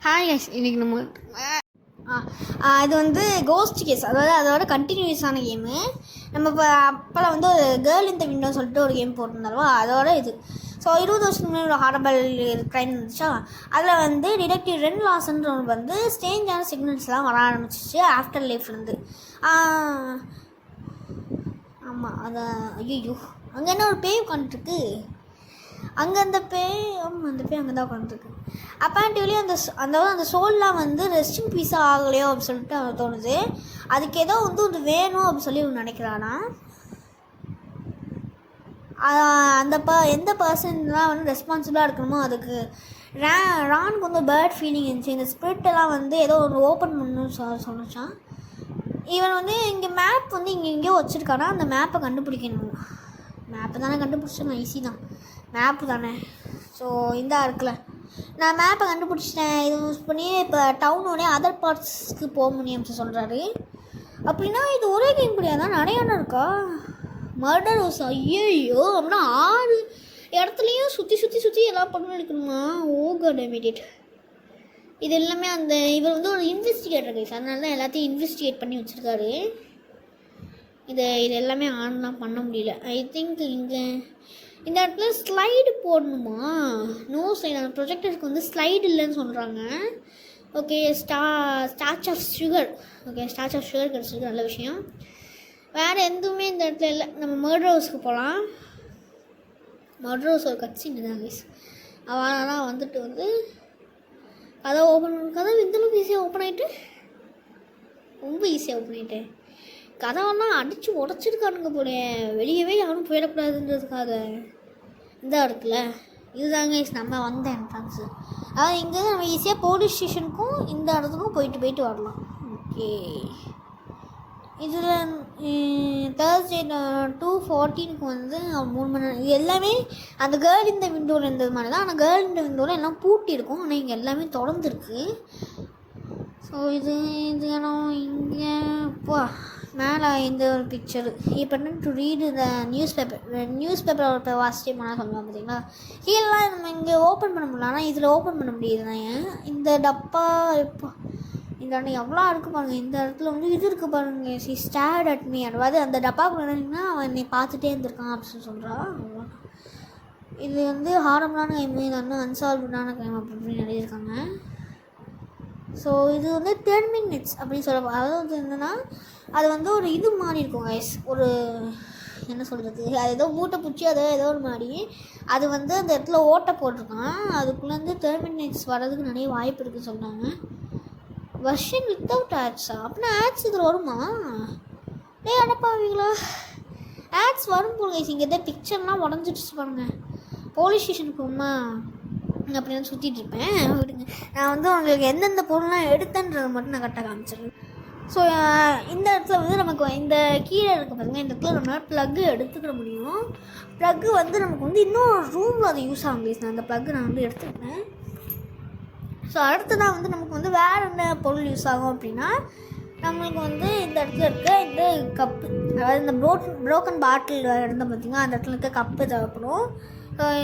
Hi guys, இன்றைக்கி நம்ம இது வந்து கோஸ்ட் கேஸ், அதாவது அதோட கண்டினியூஸான கேமு. நம்ம இப்போ அப்போல்லாம் வந்து ஒரு கேர்ள் இந்த விண்டோ சொல்லிட்டு ஒரு கேம் போட்டிருந்தாலும் அதோட இது. ஸோ 20 வருஷத்துக்கு முன்னாடி ஒரு ஹாரபிள் க்ரைம் இருந்துச்சா, அதில் வந்து டிடெக்டிவ் ரென் லாசன்றவங்க வந்து ஸ்டேஞ்சான சிக்னல்ஸ்லாம் வர ஆரம்பிச்சிச்சு ஆஃப்டர் லைஃப்லேருந்து. ஆமாம், அதை ஐயோ அங்கே என்ன ஒரு பேய் உட்காந்துருக்கு. அங்கே அந்த பேய் அங்கே தான் உட்காந்துருக்கு. அப்பேரண்ட்லி அந்த சோல்லாம் வந்து ரெஸ்டிங் பீஸாக ஆகலையோ அப்படின்னு சொல்லிட்டு அவன் தோணுது. அதுக்கு ஏதோ வந்து இது வேணும் அப்படின்னு சொல்லி அவன் நினைக்கிறானா. அந்த எந்த பர்சன்லாம் வந்து ரெஸ்பான்சிபிளாக இருக்கணுமோ அதுக்கு ரானுக்கு வந்து பேர்ட் ஃபீலிங் இருந்துச்சு. இந்த ஸ்பிரிட்டெல்லாம் வந்து ஏதோ ஒன்று ஓப்பன் பண்ணணும்னு சொன்னான். இவன் வந்து இங்கே மேப் வந்து இங்கே எங்கேயோ வச்சுருக்கானா, அந்த மேப்பை கண்டுபிடிக்கணும். மேப்பை தானே கண்டுபிடிச்சேன், ஈஸி தான், மேப்பு தானே. ஸோ இந்த இருக்குல்ல, நான் மேப்பை கண்டுபிடிச்சிட்டேன், இது யூஸ் பண்ணி இப்போ டவுனோடய அதர் பார்ட்ஸ்க்கு போக முடியும்னு சொல்கிறாரு. அப்படின்னா இது ஒரே கேம் கிடையாதான், நிறைய இடம் இருக்கா. மர்டர் ஹவுஸ், ஐயோ அப்படின்னா 6 இடத்துலையும் சுற்றி எல்லாம் பண்ணி எடுக்கணுமா. ஓ காட் இமிடியேட். இது எல்லாமே அந்த இவர் வந்து ஒரு இன்வெஸ்டிகேட்டர் கைஸ், அதனால தான் எல்லாத்தையும் இன்வெஸ்டிகேட் பண்ணி வச்சுருக்காரு. இது எல்லாமே ஆன்லாம் பண்ண முடியல. ஐ திங்க் இங்கே இந்த இடத்துல ஸ்லைடு போடணுமா. நோ ஸ்லைடு, அந்த ப்ரொஜெக்டருக்கு வந்து ஸ்லைடு இல்லைன்னு சொல்கிறாங்க. Okay, starch of sugar. Okay, starch of sugar கிடச்சிருக்கு, நல்ல விஷயம். வேறு எதுவுமே இந்த இடத்துல இல்லை. நம்ம மர்டர் ஹவுஸ்க்கு போகலாம். மர்டர் ஹவுஸ் ஒரு கட்சின்னு தான் கைஸ். அவனால் வந்துட்டு வந்து கதை ஓப்பன் பண்ண, கதை இந்தளவுக்கு ஈஸியாக ஓப்பன் ஆகிட்டு, ரொம்ப ஈஸியாக ஓப்பன் ஆகிட்டு. கதவெல்லாம் அடித்து உடச்சிருக்கானுங்க போல, வெளியவே யாரும் போயிடக்கூடாதுன்றதுக்காக. இந்த இருக்குல்ல, இதுதாங்க நம்ம வந்த என்ட்ரன்ஸு. அதாவது இங்கே நம்ம ஈஸியாக போலீஸ் ஸ்டேஷனுக்கும் இந்த இடத்துக்கும் போயிட்டு வரலாம். ஓகே, இதில் தேர்ஸ்டே 2:14 வந்து 3 மணி நேரம். இது எல்லாமே அந்த கேர்ள் இந்த விண்டோவில் இருந்தது மாதிரி தான். ஆனால் கேர்ள் இந்த விண்டோவில் எல்லாம் பூட்டி இருக்கும், ஆனால் இங்கே எல்லாமே திறந்துருக்கு. ஸோ இது இடம் இங்கே இப்போ மேலே இந்த ஒரு பிக்சரு. இப்போ டு ரீடு இந்த நியூஸ் பேப்பர் இப்போ வாசிட்டே போனால் சொல்லுவாங்க பார்த்தீங்களா. கீழெலாம் நம்ம இங்கே ஓப்பன் பண்ண முடியல, ஆனால் இதில் ஓப்பன் பண்ண முடியுதுண்ணா. இந்த டப்பா இப்போ இந்த இடம் எவ்வளோ இருக்குது பாருங்கள். இந்த இடத்துல வந்து இது இருக்குது பாருங்கள், ஷி ஸ்டேர்ட் அட் மீ. அதாவது அந்த டப்பா என்னன்னா அவன் என்னை பார்த்துட்டே இருந்திருக்கான் அப்படின்னு சொல்கிறான். இது வந்து ஹாரம்லான கைம், இது வந்து அன்சால்வ்டான கைம் அப்படின்னு எழுதியிருக்காங்க. ஸோ இது வந்து 10 minutes அப்படின்னு சொல்ல. அதாவது என்னென்னா அது வந்து ஒரு இது மாதிரி இருக்கும் கைஸ், ஒரு என்ன சொல்கிறது, அது ஏதோ மூட்டை பூச்சி அதோ ஏதோ ஒரு மாதிரி. அது வந்து அந்த இடத்துல ஓட்டை போட்டிருக்கான். அதுக்குள்ளே வந்து 10 minutes வர்றதுக்கு நிறைய வாய்ப்பு இருக்குதுன்னு சொன்னாங்க. வெர்ஷன் வித்தவுட் ஆட்ஸா? அப்படின்னா ஆட்ஸ் இதில் வருமா? அடப்பாவீங்களா, ஆட்ஸ் வரும் போல் கைஸ். இங்கே எதாவது பிக்சர்லாம் உடஞ்சிடுச்சு பாருங்கள். போலீஸ் ஸ்டேஷனுக்கு போமா அப்படி தான் சுற்றிட்டு இருப்பேன். விடுங்க, நான் வந்து உங்களுக்கு எந்தெந்த பொருள்லாம் எடுத்தேன்றதை மட்டும் நான் கரெக்டாக காமிச்சிடுறேன். ஸோ இந்த இடத்துல வந்து நமக்கு இந்த கீழே இருக்க பாருங்கள், இந்த இடத்துல நம்மளால் ப்ளக்கு எடுத்துக்கிற முடியும். ப்ளக்கு வந்து நமக்கு வந்து இன்னும் ரூமில் அது யூஸ் ஆகும் ப்ளீஸ். நான் அந்த ப்ளக்கு நான் வந்து எடுத்துக்கிட்டேன். ஸோ அடுத்ததான் வந்து நமக்கு வந்து வேறு என்ன பொருள் யூஸ் ஆகும் அப்படின்னா, நம்மளுக்கு வந்து இந்த இடத்துல இருக்க இந்த கப்பு, அதாவது இந்த ப்ரோக்கன் பாட்டில் இருந்த பார்த்திங்கன்னா அந்த இடத்துல இருக்க கப்பு தேவைப்படும்.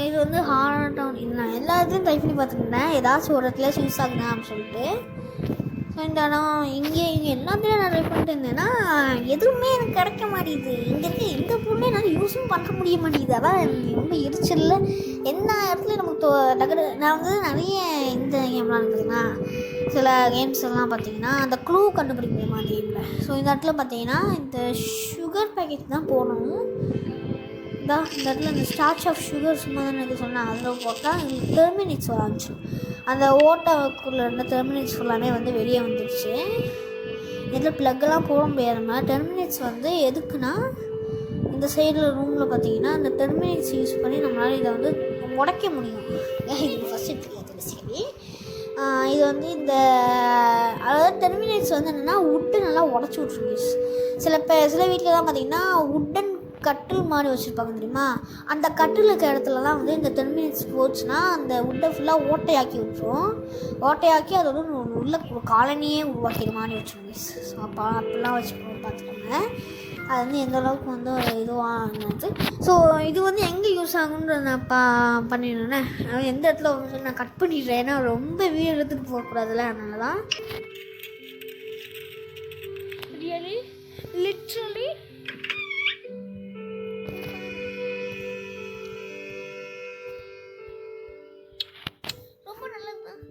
இது வந்து ஹாரர் டவுன். இது நான் எல்லா இடத்துலையும் ட்ரை பண்ணி பார்த்துருந்தேன், ஏதாச்சும் ஒரு இடத்துல யூஸ் ஆகுதா அப்படின்னு சொல்லிட்டு. ஸோ இந்த இடம் இங்கே எல்லாத்துலேயும் நான் ட்ரை பண்ணிட்டு இருந்தேன்னா எதுவுமே எனக்கு கிடைக்க மாட்டேங்குது. இங்கே இருக்க எந்த பொருளும் என்னால் யூஸும் பண்ண முடிய மாட்டேங்குது. அதான் ரொம்ப எரிச்சலில் எல்லா இடத்துலையும் நமக்கு நான் வந்து நிறைய இந்த கேம்லாம் இருக்குதுன்னா, சில கேம்ஸ் எல்லாம் பார்த்தீங்கன்னா அந்த க்ளூ கண்டுபிடிக்க முடியுமா அந்த கேமில். ஸோ இந்த இடத்துல பார்த்தீங்கன்னா இந்த சுகர் பேக்கெட் தான் போகணும். இந்த இடத்துல இந்த ஸ்டார்ச் ஆஃப் சுகர் சும்மா தான் எனக்கு சொன்னேன். அதில் போட்டால் எங்களுக்கு 10 minutes ஆரம்பிச்சு. அந்த ஓட்டாவுக்குள்ளே இருந்த 10 minutes ஃபுல்லாமே வந்து வெளியே வந்துடுச்சு. இதில் ப்ளக்கெல்லாம் போட முடியாதுமா. 10 minutes வந்து எதுக்குன்னா, இந்த சைடில் ரூமில் பார்த்தீங்கன்னா அந்த 10 minutes யூஸ் பண்ணி நம்மளால் இதை வந்து உடைக்க முடியும். இது ஃபஸ்ட்டு தெரியாது பேசிக்கலி. இது வந்து இந்த அதாவது 10 minutes வந்து என்னென்னா உட்டு நல்லா உடச்சி விட்ருங்க. சில வீட்டில் தான் பார்த்தீங்கன்னா உட்டன் கட்டில் மாதிரி வச்சுருப்பாங்க தெரியுமா. அந்த கட்டில் இருக்க இடத்துலலாம் வந்து இந்த 10 minutes போச்சுன்னா அந்த உட்டை ஃபுல்லாக ஓட்டையாக்கி விட்டுரும். ஓட்டையாக்கி அது வந்து உள்ள ஒரு காலனியே உருவாக்கிற மாதிரி வச்சுருங்க. ஸோ அப்படிலாம் வச்சு பார்த்துக்கோங்க. அது வந்து எந்த அளவுக்கு வந்து ஒரு இதுவாக. ஸோ இது வந்து எங்கே யூஸ் ஆகுன்றத நான் பண்ணிடுறேன்னே. எந்த இடத்துல வந்து நான் கட் பண்ணிடுறேன், ஏன்னா ரொம்ப வீடியோ எடுத்துகிட்டு போகக்கூடாதுல்ல, அதனால தான். ரியலி லிட்ரலி ரொம்ப நல்லது தான்.